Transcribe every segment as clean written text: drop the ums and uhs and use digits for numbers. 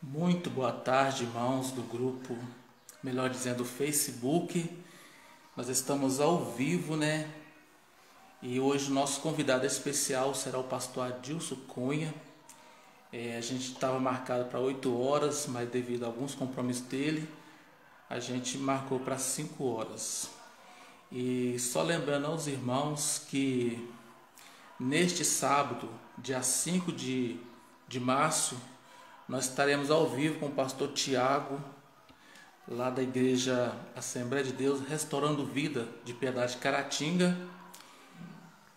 Muito boa tarde, irmãos do grupo, melhor dizendo, Facebook. Nós estamos ao vivo, né? E hoje o nosso convidado especial será o pastor Adilson Cunha. A gente estava marcado para 8 horas, mas devido a alguns compromissos dele, a gente marcou para 5 horas. E só lembrando aos irmãos que neste sábado, dia 5 de março, nós estaremos ao vivo com o pastor Tiago, lá da Igreja Assembleia de Deus, Restaurando Vida de Piedade Caratinga.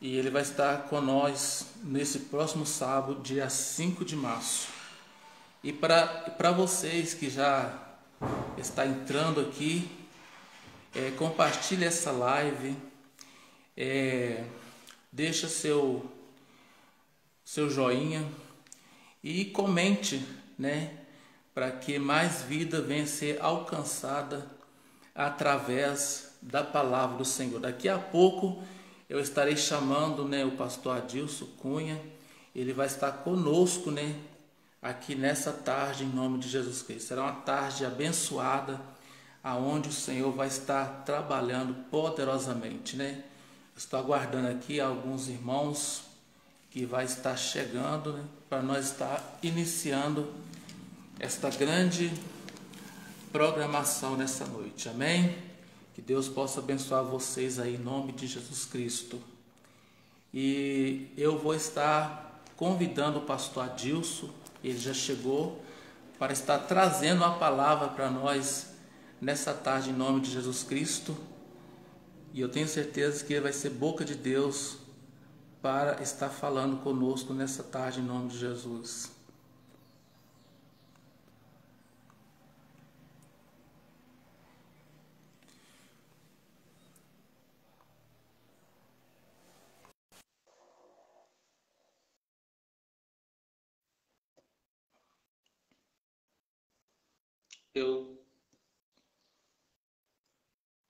E ele vai estar com nós nesse próximo sábado, dia 5 de março. E para vocês que já está entrando aqui, compartilhe essa live, deixa seu joinha e comente, né? Para que mais vida venha a ser alcançada através da palavra do Senhor. Daqui a pouco eu estarei chamando, né, o pastor Adilson Cunha. Ele vai estar conosco, né, aqui nessa tarde, em nome de Jesus Cristo. Será uma tarde abençoada, aonde o Senhor vai estar trabalhando poderosamente, né? Estou aguardando aqui alguns irmãos que vai estar chegando, né, para nós estar iniciando esta grande programação nessa noite, amém? Que Deus possa abençoar vocês aí em nome de Jesus Cristo. E eu vou estar convidando o pastor Adilson, ele já chegou, para estar trazendo a palavra para nós nessa tarde em nome de Jesus Cristo. E eu tenho certeza que ele vai ser boca de Deus para estar falando conosco nessa tarde em nome de Jesus. Eu,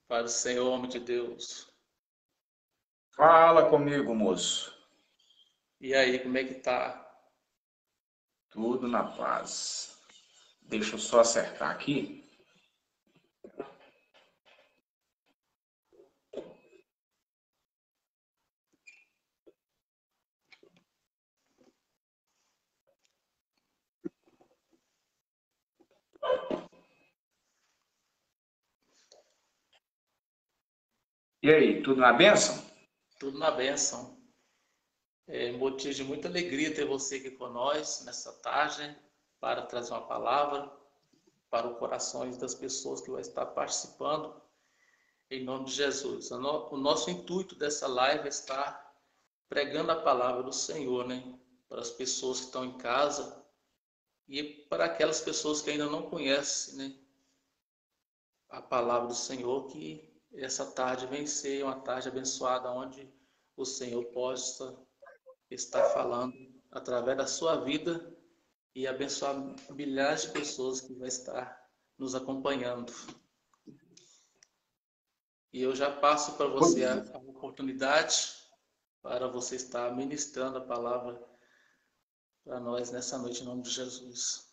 para o Senhor, homem de Deus. Fala comigo, moço. E aí, como é que tá? Tudo na paz. Deixa eu só acertar aqui. E aí, tudo na bênção? Tudo na bênção. Motivo de muita alegria ter você aqui com nós nessa tarde para trazer uma palavra para os corações das pessoas que vão estar participando em nome de Jesus. O nosso intuito dessa live é estar pregando a palavra do Senhor, né? Para as pessoas que estão em casa e para aquelas pessoas que ainda não conhecem, né, a palavra do Senhor, que essa tarde vem ser uma tarde abençoada, onde o Senhor possa estar falando através da sua vida e abençoar milhares de pessoas que vão estar nos acompanhando. E eu já passo para você a oportunidade para você estar ministrando a palavra para nós nessa noite em nome de Jesus.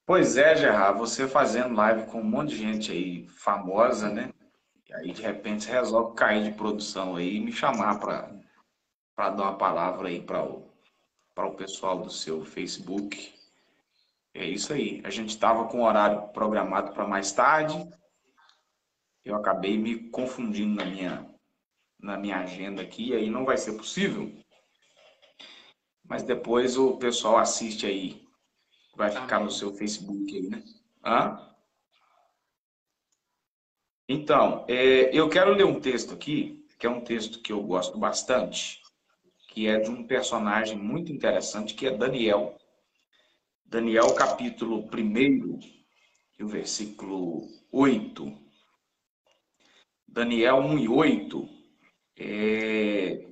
Pois é, Gerard, você fazendo live com um monte de gente aí famosa, né? E aí, de repente, você resolve cair de produção aí e me chamar para dar uma palavra aí para o pessoal do seu Facebook. É isso aí. A gente estava com o horário programado para mais tarde. Eu acabei me confundindo na minha agenda aqui, e aí não vai ser possível. Mas depois o pessoal assiste aí. Vai ficar no Amém. seu Facebook aí, né? Hã? Então, eu quero ler um texto aqui, que é um texto que eu gosto bastante, que é de um personagem muito interessante, que é Daniel. Daniel, capítulo 1, e o versículo 8. Daniel 1 e 8.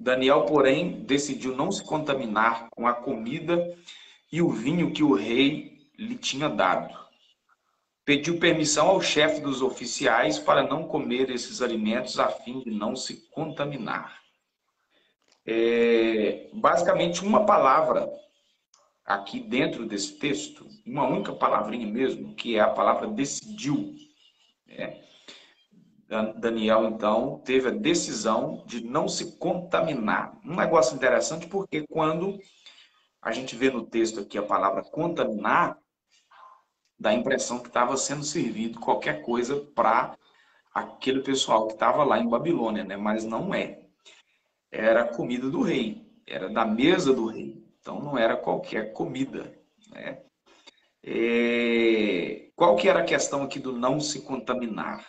Daniel, porém, decidiu não se contaminar com a comida e o vinho que o rei lhe tinha dado. Pediu permissão ao chefe dos oficiais para não comer esses alimentos a fim de não se contaminar. Basicamente, uma palavra aqui dentro desse texto, uma única palavrinha mesmo, que é a palavra decidiu. Daniel, então, teve a decisão de não se contaminar. Um negócio interessante, porque quando a gente vê no texto aqui a palavra contaminar, dá a impressão que estava sendo servido qualquer coisa para aquele pessoal que estava lá em Babilônia, né? Mas não é. Era a comida do rei, era da mesa do rei. Então não era qualquer comida, né? Qual que era a questão aqui do não se contaminar?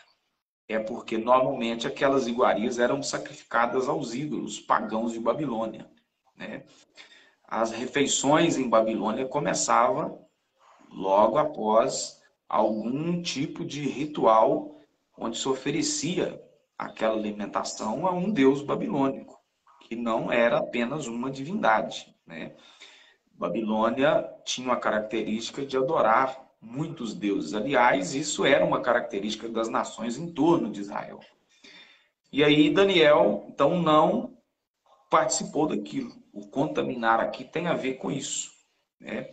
É porque normalmente aquelas iguarias eram sacrificadas aos ídolos pagãos de Babilônia, né? As refeições em Babilônia começavam logo após algum tipo de ritual onde se oferecia aquela alimentação a um deus babilônico, que não era apenas uma divindade, né? Babilônia tinha uma característica de adorar muitos deuses. Aliás, isso era uma característica das nações em torno de Israel. E aí Daniel, então, não participou daquilo. O contaminar aqui tem a ver com isso, né?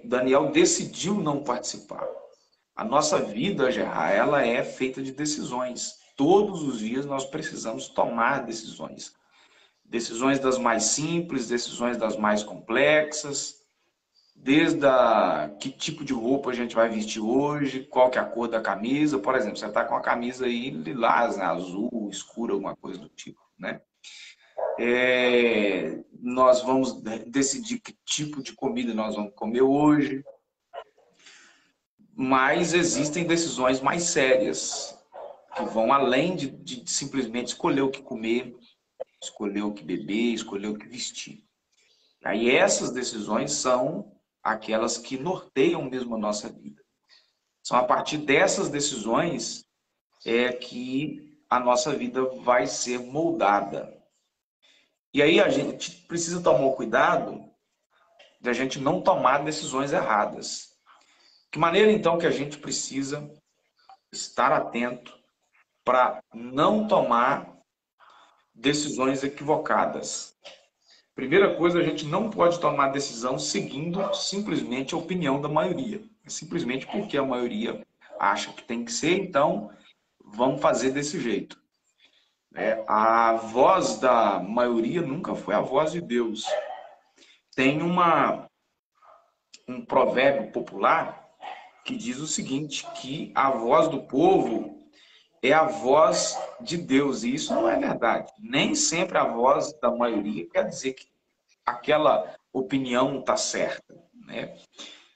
Daniel decidiu não participar. A nossa vida, Gerard, ela é feita de decisões. Todos os dias nós precisamos tomar decisões. Decisões das mais simples, decisões das mais complexas, desde que tipo de roupa a gente vai vestir hoje, qual que é a cor da camisa. Por exemplo, você está com a camisa aí lilás, né, azul, escura, alguma coisa do tipo, né? Nós vamos decidir que tipo de comida nós vamos comer hoje, mas existem decisões mais sérias, que vão além de simplesmente escolher o que comer, escolher o que beber, escolher o que vestir. Aí essas decisões são aquelas que norteiam mesmo a nossa vida. São a partir dessas decisões que a nossa vida vai ser moldada. E aí a gente precisa tomar o cuidado de a gente não tomar decisões erradas. Que maneira então que a gente precisa estar atento para não tomar decisões equivocadas? Primeira coisa, a gente não pode tomar decisão seguindo simplesmente a opinião da maioria. Simplesmente porque a maioria acha que tem que ser, então vamos fazer desse jeito. A voz da maioria nunca foi a voz de Deus. Tem um provérbio popular que diz o seguinte, que a voz do povo é a voz de Deus, e isso não é verdade. Nem sempre a voz da maioria quer dizer que aquela opinião está certa, né?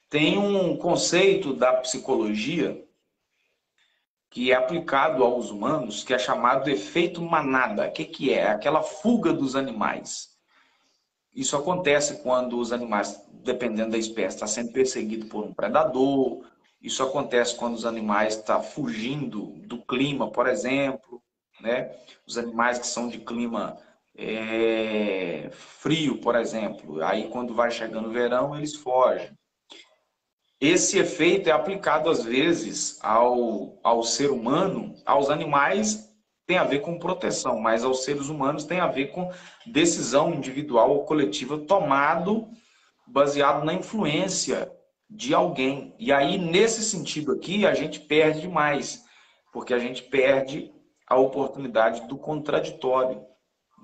Tem um conceito da psicologia que é aplicado aos humanos, que é chamado de efeito manada. O que é? Aquela fuga dos animais. Isso acontece quando os animais, dependendo da espécie, estão sendo perseguidos por um predador. Isso acontece quando os animais estão fugindo do clima, por exemplo, né? Os animais que são de clima frio, por exemplo. Aí, quando vai chegando o verão, eles fogem. Esse efeito é aplicado, às vezes, ao ser humano. Aos animais tem a ver com proteção, mas aos seres humanos tem a ver com decisão individual ou coletiva tomado baseado na influência de alguém. E aí, nesse sentido aqui, a gente perde demais, porque a gente perde a oportunidade do contraditório,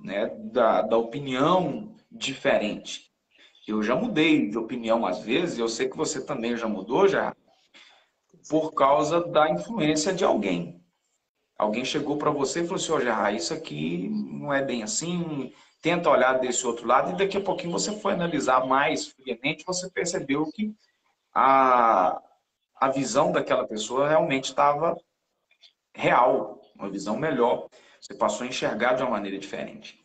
né? da opinião diferente. Eu já mudei de opinião às vezes, eu sei que você também já mudou, já, por causa da influência de alguém. Alguém chegou para você e falou assim, já, isso aqui não é bem assim, tenta olhar desse outro lado, e daqui a pouquinho você foi analisar mais friamente, você percebeu que a visão daquela pessoa realmente estava real, uma visão melhor. Você passou a enxergar de uma maneira diferente.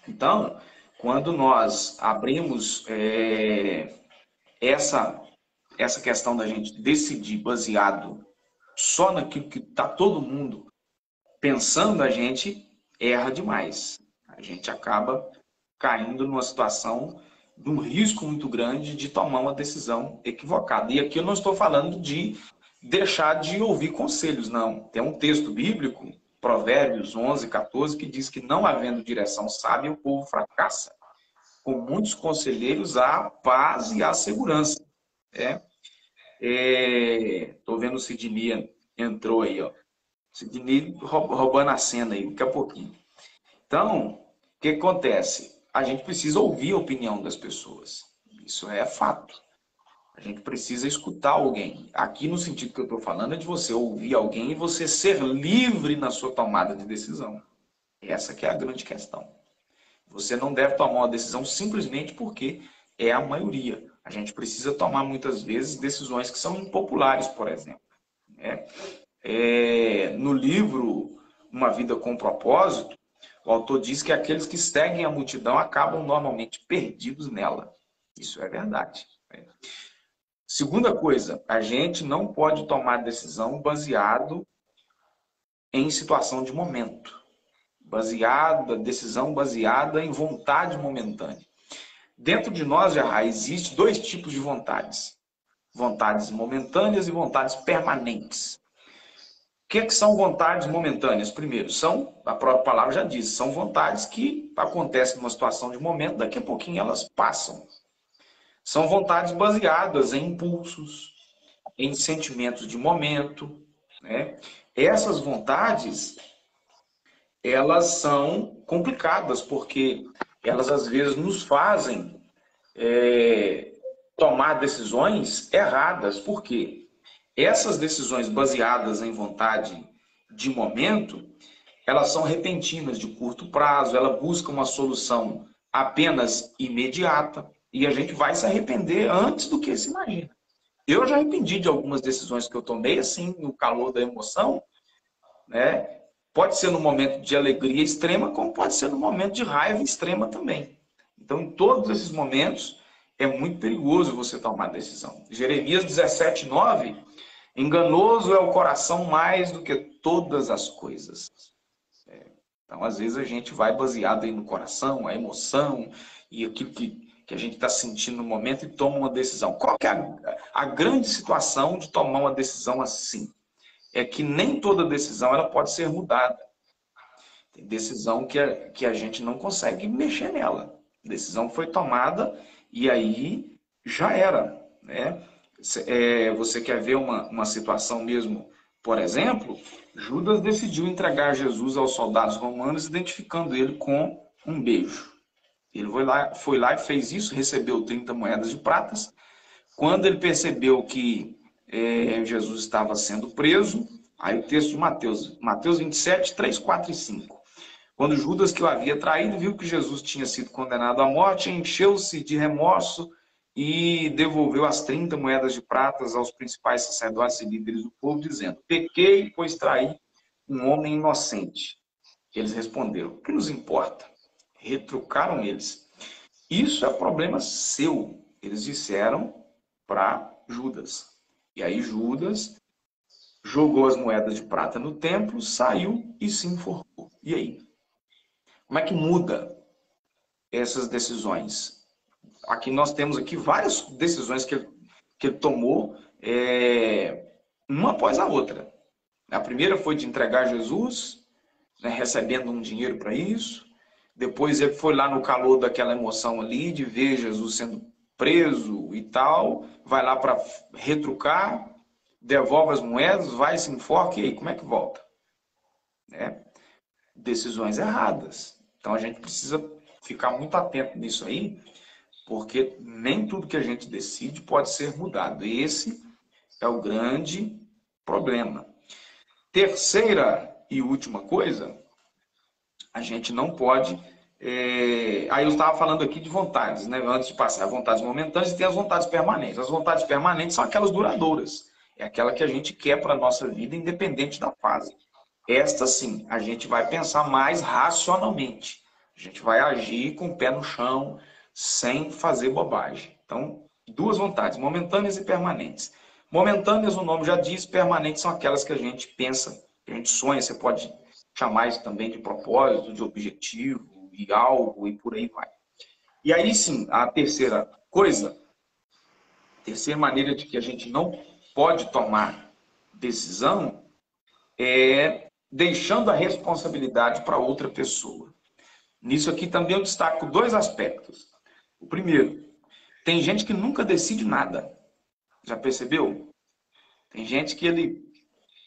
Então, quando nós abrimos essa questão da gente decidir baseado só naquilo que está todo mundo pensando, a gente erra demais. A gente acaba caindo numa situação de um risco muito grande de tomar uma decisão equivocada. E aqui eu não estou falando de deixar de ouvir conselhos, não. Tem um texto bíblico, Provérbios 11, 14, que diz que não havendo direção sábia, o povo fracassa. com muitos conselheiros a paz e a segurança. Tô vendo o Sidney entrou aí, ó. Sidney roubando a cena aí, daqui a pouquinho. Então, o que acontece? A gente precisa ouvir a opinião das pessoas. Isso é fato. A gente precisa escutar alguém. Aqui, no sentido que eu estou falando, é de você ouvir alguém e você ser livre na sua tomada de decisão. Essa que é a grande questão. Você não deve tomar uma decisão simplesmente porque é a maioria. A gente precisa tomar, muitas vezes, decisões que são impopulares, por exemplo. No livro Uma Vida com Propósito, o autor diz que aqueles que seguem a multidão acabam normalmente perdidos nela. Isso é verdade. Segunda coisa, a gente não pode tomar decisão baseado em situação de momento. Decisão baseada em vontade momentânea. Dentro de nós, já existe dois tipos de vontades. Vontades momentâneas e vontades permanentes. O que são vontades momentâneas? Primeiro, a própria palavra já diz, são vontades que acontecem numa situação de momento, daqui a pouquinho elas passam. São vontades baseadas em impulsos, em sentimentos de momento. Essas vontades, elas são complicadas, porque elas às vezes nos fazem tomar decisões erradas. Por quê? Essas decisões baseadas em vontade de momento, elas são repentinas, de curto prazo, ela busca uma solução apenas imediata, e a gente vai se arrepender antes do que se imagina. Eu já arrependi de algumas decisões que eu tomei, assim, no calor da emoção, Pode ser no momento de alegria extrema, como pode ser no momento de raiva extrema também. Então, em todos esses momentos, é muito perigoso você tomar decisão. Jeremias 17:9, enganoso é o coração mais do que todas as coisas. Então, às vezes, a gente vai baseado aí no coração, a emoção e aquilo que a gente está sentindo no momento e toma uma decisão. Qual que é a grande situação de tomar uma decisão assim? É que nem toda decisão ela pode ser mudada. Tem decisão que a gente não consegue mexer nela. A decisão foi tomada e aí já era. Você quer ver uma situação mesmo? Por exemplo, Judas decidiu entregar Jesus aos soldados romanos, identificando ele com um beijo. Ele foi lá e fez isso, recebeu 30 moedas de pratas. Quando ele percebeu que Jesus estava sendo preso, aí o texto de Mateus 27, 3, 4 e 5. Quando Judas, que o havia traído, viu que Jesus tinha sido condenado à morte, encheu-se de remorso e devolveu as 30 moedas de pratas aos principais sacerdotes e líderes do povo, dizendo: pequei, pois traí um homem inocente. Eles responderam: o que nos importa? Retrucaram eles: isso é problema seu. Eles disseram para Judas. E aí Judas jogou as moedas de prata no templo, saiu e se enforcou. E aí? Como é que muda essas decisões? Aqui nós temos aqui várias decisões que ele tomou, uma após a outra. A primeira foi de entregar Jesus, recebendo um dinheiro para isso. Depois ele foi lá no calor daquela emoção ali, de ver Jesus sendo preso e tal, vai lá para retrucar, devolve as moedas, vai, se enforca, e aí, como é que volta? Decisões erradas. Então a gente precisa ficar muito atento nisso aí, porque nem tudo que a gente decide pode ser mudado. Esse é o grande problema. Terceira e última coisa, a gente não pode... Aí eu estava falando aqui de vontades, antes de passar, vontades momentâneas e tem as vontades permanentes. As vontades permanentes são aquelas duradouras. É aquela que a gente quer para a nossa vida, independente da fase. Esta sim, a gente vai pensar mais racionalmente. A gente vai agir com o pé no chão, sem fazer bobagem. Então, duas vontades, momentâneas e permanentes. Momentâneas, o nome já diz, permanentes são aquelas que a gente pensa, que a gente sonha. Você pode chamar isso também de propósito, de objetivo, e algo, e por aí vai. E aí sim, a terceira coisa, terceira maneira de que a gente não pode tomar decisão é deixando a responsabilidade para outra pessoa. Nisso aqui também eu destaco dois aspectos. O primeiro, tem gente que nunca decide nada. Já percebeu? Tem gente que ele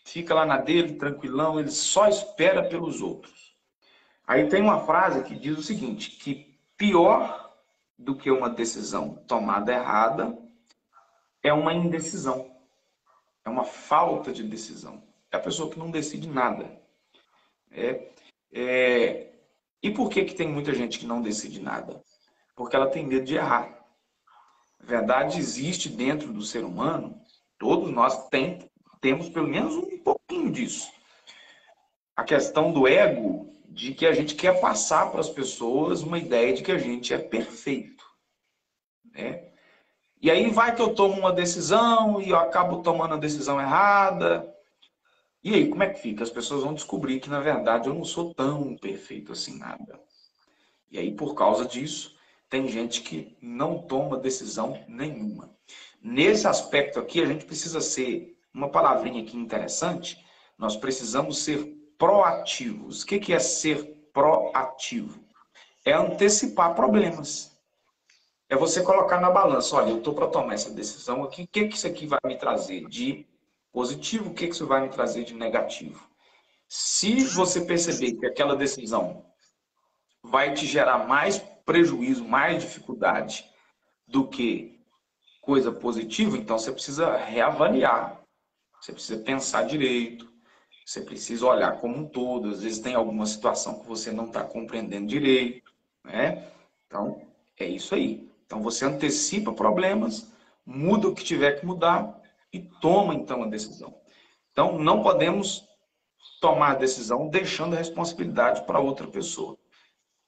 fica lá na dele, tranquilão, ele só espera pelos outros. Aí tem uma frase que diz o seguinte, que pior do que uma decisão tomada errada é uma indecisão, é uma falta de decisão. É a pessoa que não decide nada. É, é... E por que tem muita gente que não decide nada? Porque ela tem medo de errar. A verdade existe dentro do ser humano, todos nós temos pelo menos um pouquinho disso. A questão do ego, de que a gente quer passar para as pessoas uma ideia de que a gente é perfeito, né? E aí vai que eu tomo uma decisão e eu acabo tomando a decisão errada. E aí, como é que fica? As pessoas vão descobrir que, na verdade, eu não sou tão perfeito assim nada. E aí, por causa disso, tem gente que não toma decisão nenhuma. Nesse aspecto aqui, a gente precisa ser, uma palavrinha aqui interessante, nós precisamos ser proativos. O que é ser proativo? É antecipar problemas. É você colocar na balança, olha, eu estou para tomar essa decisão aqui, o que isso aqui vai me trazer de positivo, o que isso vai me trazer de negativo? Se você perceber que aquela decisão vai te gerar mais prejuízo, mais dificuldade do que coisa positiva, então você precisa reavaliar. Você precisa pensar direito. Você precisa olhar como um todo. Às vezes tem alguma situação que você não está compreendendo direito, né? Então, é isso aí. Então, você antecipa problemas, muda o que tiver que mudar e toma, então, a decisão. Então, não podemos tomar a decisão deixando a responsabilidade para outra pessoa.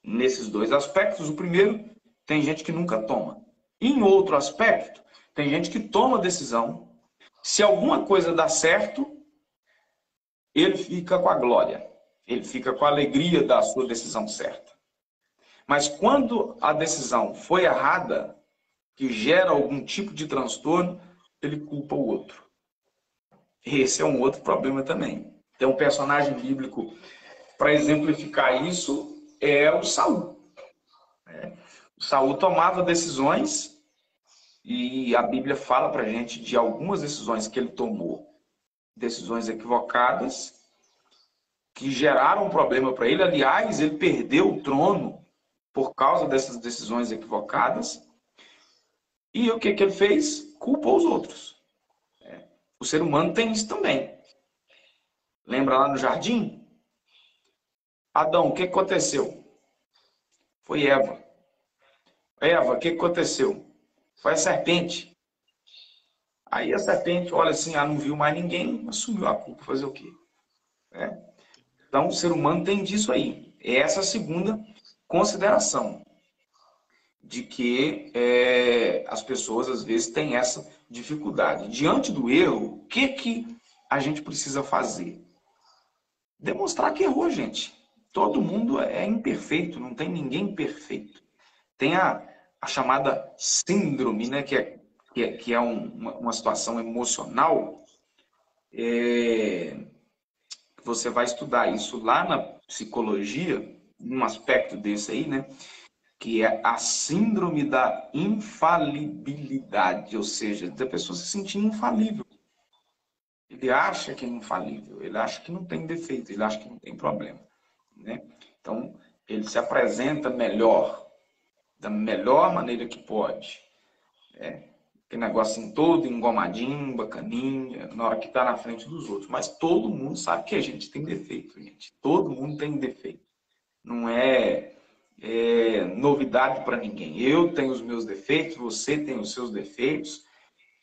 Nesses dois aspectos, o primeiro, tem gente que nunca toma. Em outro aspecto, tem gente que toma a decisão. Se alguma coisa dá certo, ele fica com a glória. Ele fica com a alegria da sua decisão certa. Mas quando a decisão foi errada, que gera algum tipo de transtorno, ele culpa o outro. Esse é um outro problema também. Tem um personagem bíblico para exemplificar isso, é o Saul. O Saul tomava decisões e a Bíblia fala para a gente de algumas decisões que ele tomou, decisões equivocadas, que geraram um problema para ele. Aliás, ele perdeu o trono por causa dessas decisões equivocadas. E o que ele fez? Culpou os outros. O ser humano tem isso também. Lembra lá no jardim? Adão, o que aconteceu? Foi Eva. Eva, o que aconteceu? Foi a serpente. Aí a serpente olha assim, não viu mais ninguém, assumiu a culpa. Fazer o quê? Então, o ser humano tem disso aí. Essa é a segunda consideração, de que as pessoas, às vezes, têm essa dificuldade. Diante do erro, o que a gente precisa fazer? Demonstrar que errou, gente. Todo mundo é imperfeito, não tem ninguém perfeito. Tem a chamada síndrome, né, que é uma situação emocional. Você vai estudar isso lá na psicologia, num aspecto desse aí, né? Que é a síndrome da infalibilidade, ou seja, da pessoa se sentir infalível. Ele acha que é infalível, ele acha que não tem defeito, ele acha que não tem problema, né? Então, ele se apresenta melhor, da melhor maneira que pode. Aquele negocinho todo engomadinho, bacaninha, na hora que está na frente dos outros. Mas todo mundo sabe que a gente tem defeito, gente. Todo mundo tem defeito. Não é novidade para ninguém. Eu tenho os meus defeitos, você tem os seus defeitos,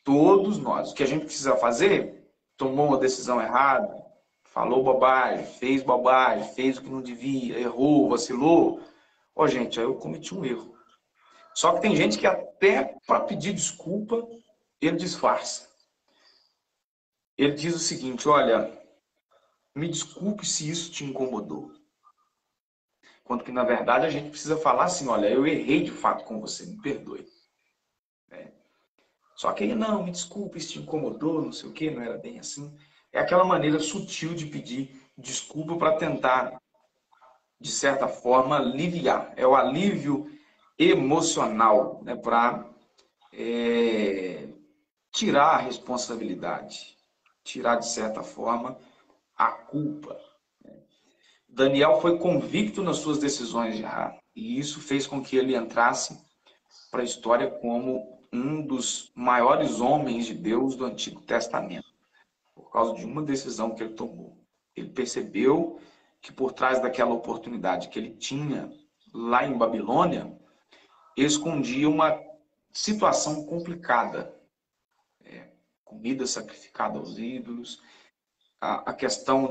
todos nós. O que a gente precisa fazer? Tomou uma decisão errada, falou bobagem, fez o que não devia, errou, vacilou. Gente, aí eu cometi um erro. Só que tem gente que até para pedir desculpa, ele disfarça. Ele diz o seguinte, olha, me desculpe se isso te incomodou. Quando que, na verdade, a gente precisa falar assim, olha, eu errei de fato com você, me perdoe. Só que ele, não, me desculpe, isso te incomodou, não sei o quê, não era bem assim. É aquela maneira sutil de pedir desculpa para tentar, de certa forma, aliviar. É o alívio emocional, né, para tirar a responsabilidade, tirar, de certa forma, a culpa. Daniel foi convicto nas suas decisões de errar, e isso fez com que ele entrasse para a história como um dos maiores homens de Deus do Antigo Testamento, por causa de uma decisão que ele tomou. Ele percebeu que por trás daquela oportunidade que ele tinha lá em Babilônia, escondia uma situação complicada. Comida sacrificada aos ídolos, a questão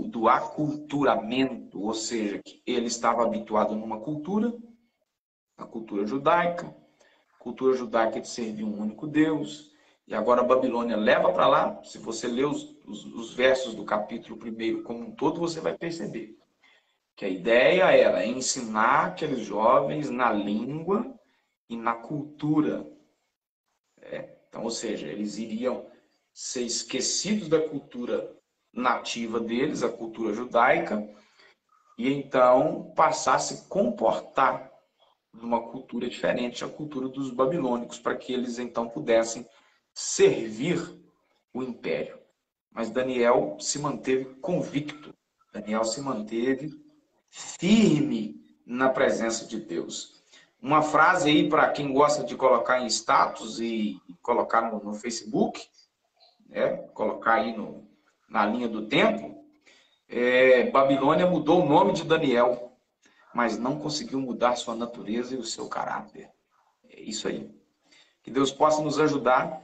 do aculturamento, ou seja, que ele estava habituado numa cultura, a cultura judaica de servir um único Deus, e agora a Babilônia leva para lá. Se você ler os versos do capítulo 1 como um todo, você vai perceber que a ideia era ensinar aqueles jovens na língua e na cultura. Então, ou seja, eles iriam ser esquecidos da cultura nativa deles, a cultura judaica, e então passar a se comportar numa cultura diferente, a cultura dos babilônicos, para que eles então pudessem servir o império. Mas Daniel se manteve convicto, Daniel se manteve firme na presença de Deus. Uma frase aí para quem gosta de colocar em status e colocar no Facebook, né? Colocar aí na linha do tempo, Babilônia mudou o nome de Daniel, mas não conseguiu mudar sua natureza e o seu caráter. É isso aí. Que Deus possa nos ajudar a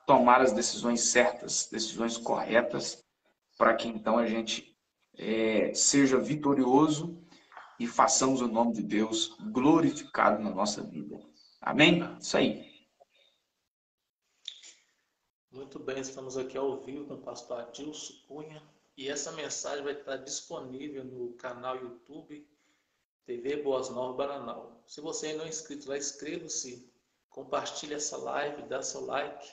tomar as decisões certas, decisões corretas, para que então a gente seja vitorioso e façamos o nome de Deus glorificado na nossa vida. Amém? Isso aí. Muito bem, estamos aqui ao vivo com o pastor Adilson Cunha e essa mensagem vai estar disponível no canal YouTube TV Boas Novas Bananal. Se você ainda não é inscrito lá, inscreva-se, compartilhe essa live, dá seu like.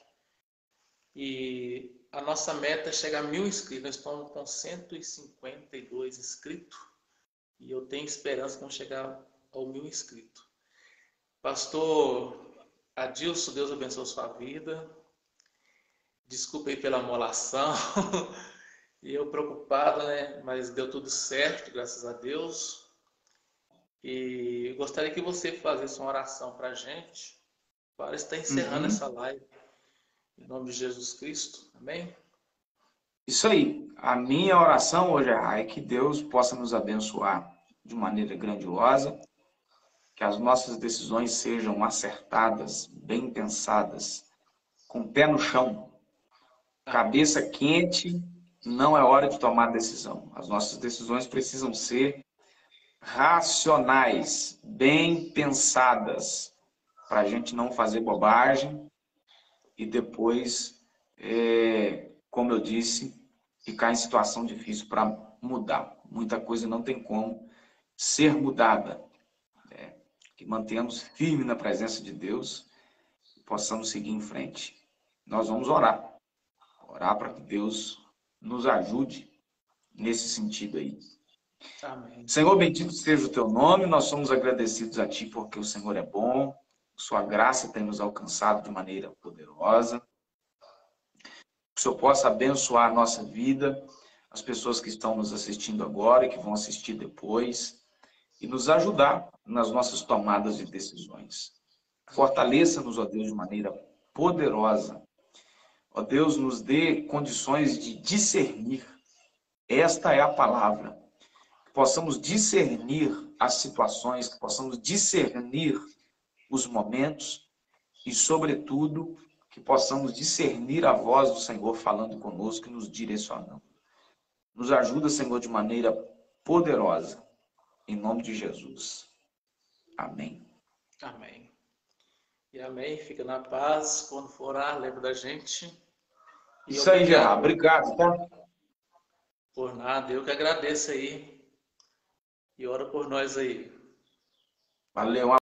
E a nossa meta é chegar a 1000 inscritos. Nós estamos com 152 inscritos e eu tenho esperança que vamos chegar ao 1000 inscritos. Pastor Adilson, Deus abençoe a sua vida. Desculpe aí pela amolação. E eu preocupado, né? Mas deu tudo certo, graças a Deus. E gostaria que você fizesse uma oração para a gente, para estar encerrando essa live. Em nome de Jesus Cristo. Amém? Isso aí. A minha oração hoje é que Deus possa nos abençoar de maneira grandiosa, que as nossas decisões sejam acertadas, bem pensadas, com o pé no chão, cabeça quente. Não é hora de tomar decisão. As nossas decisões precisam ser racionais, bem pensadas, para a gente não fazer bobagem e depois, como eu disse, ficar em situação difícil para mudar. Muita coisa não tem como ser mudada. Que mantenhamos firme na presença de Deus e possamos seguir em frente. Nós vamos orar para que Deus nos ajude nesse sentido aí. Amém. Senhor, bendito seja o teu nome, nós somos agradecidos a ti porque o Senhor é bom, sua graça tem nos alcançado de maneira poderosa. Que o Senhor possa abençoar a nossa vida, as pessoas que estão nos assistindo agora e que vão assistir depois, e nos ajudar nas nossas tomadas de decisões. Fortaleça-nos, ó Deus, de maneira poderosa. Ó Deus, nos dê condições de discernir. Esta é a palavra. Que possamos discernir as situações, que possamos discernir os momentos e, sobretudo, que possamos discernir a voz do Senhor falando conosco e nos direcionando. Nos ajuda, Senhor, de maneira poderosa. Em nome de Jesus. Amém. Amém. E amém. Fica na paz. Quando for orar, lembra da gente. E isso aí, Gerard. Obrigado, tá? Por nada. Eu que agradeço aí. E ora por nós aí. Valeu.